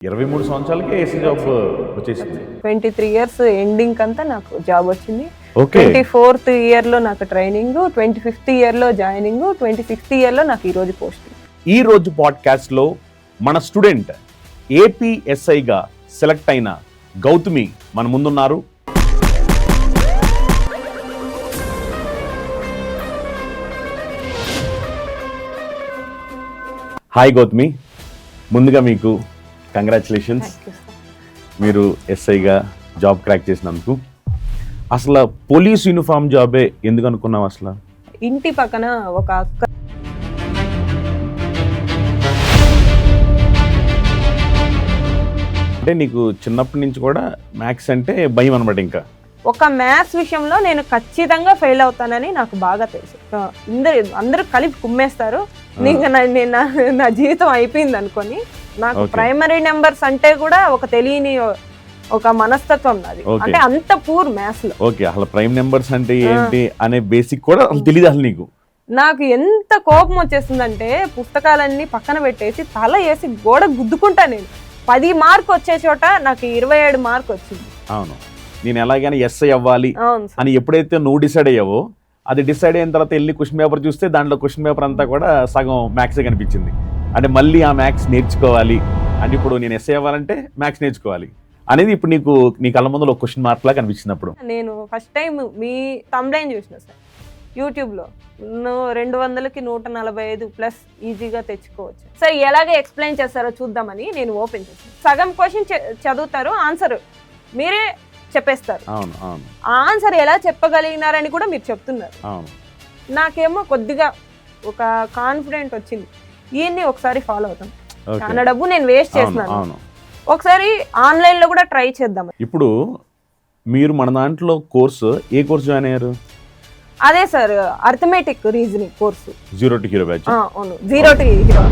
23 సంవత్సరాలకే AC job వచ్చేసింది. 23 years ending అంతా నాకు జాబ్ వచ్చింది. ఓకే. 24th ఇయర్ లో నాకు ట్రైనింగ్, 25th ఇయర్ లో జాయినింగ్, 26th ఇయర్ లో నాకు ఈ రోజు పోస్టింగ్. ఈ రోజు పాడ్కాస్ట్ లో మన స్టూడెంట్ ఏపీఎస్ఐగా సెలెక్ట్ అయిన గౌతమి మన ముందున్నారు. హాయ్ గౌతమి, ముందుగా మీకు కంగ్రాచులేషన్స్. మీరు ఎస్ఐగా జాబ్ క్రాక్ చేసినందుకు. అసలు పోలీస్ యూనిఫామ్ జాబే ఎందుకు అనుకున్నావు? అసలు ఇంటి పక్కన ఒక అక్క అంటే నీకు చిన్నప్పటి నుంచి కూడా మ్యాథ్స్ అంటే భయం అనమాట. ఇంకా ఒక మ్యాథ్స్ విషయంలో నేను ఖచ్చితంగా ఫెయిల్ అవుతానని నాకు బాగా తెలుసు. అందరూ కలిపి కుమ్మేస్తారు, నా జీవితం అయిపోయింది అనుకొని. నాకు ప్రైమరీ నెంబర్స్ అంటే కూడా ఒక తెలియని ఒక మనస్తత్వం నాది. అంటే అంత పూర్ మ్యాథ్స్ లో. ఓకే, అసలు ప్రైమ్ నెంబర్స్ అంటే ఏంటి అనే బేసిక్ కూడా తెలియదు అసలు నీకు. నాకు ఎంత కోపం వచ్చేస్తుందంటే పుస్తకాలన్నీ పక్కన పెట్టేసి తల వేసి గోడ గుద్దుకుంటా. నేను 10 మార్క్ వచ్చే చోట నాకు 27 మార్క్ వచ్చింది. అవును, నేను ఎలాగైనా ఎస్ఐ అవ్వాలి అని ఎప్పుడైతే నువ్వు డిసైడ్ అయ్యావో, అది డిసైడ్ అయిన తర్వాత వెళ్ళి క్వశ్చన్ పేపర్ చూస్తే దాంట్లో క్వశ్చన్ పేపర్ అంతా కూడా సగం మ్యాథ్సే కనిపించింది. అంటే మళ్ళీ ఆ మ్యాథ్స్ నేర్చుకోవాలి అంటే ఇప్పుడు నేను ఎస్ఐ అవ్వాలంటే మ్యాథ్స్ నేర్చుకోవాలి అనేది ఇప్పుడు నీ కళ్ళ ముందు ఒక క్వశ్చన్ మార్క్ లా కనిపించినప్పుడు నేను ఫస్ట్ టైం మీ తమ్లైన్ చూసిన సార్ యూట్యూబ్లో. 200కి 145 ప్లస్ ఈజీగా తెచ్చుకోవచ్చు సార్. ఎలాగే ఎక్స్ప్లెయిన్ చేస్తారో చూద్దామని నేను ఓపెన్ చేశాను. సగం క్వశ్చన్ చదువుతారు, ఆన్సర్ మీరే చెప్పేస్తారు. అవును అవును, ఆన్సర్ ఎలా చెప్పగలిగినారని కూడా మీరు చెప్తున్నారు. అవును, నాకేమో కొద్దిగా ఒక కాన్ఫిడెంట్ వచ్చింది. ఈయన్ని ఒకసారి ఫాలో అవుతాం, నా డబ్బు నేను వేస్ట్ చేస్తున్నాను, ఒకసారి ఆన్లైన్ లో కూడా ట్రై చేద్దాం. ఇప్పుడు మీరు మన దాంట్లో ఏ కోర్సు జాయిన్ అయ్యారు? అదే sir, arithmetic reasoning course. 0 to Hero batch. అవును, 0 to Hero.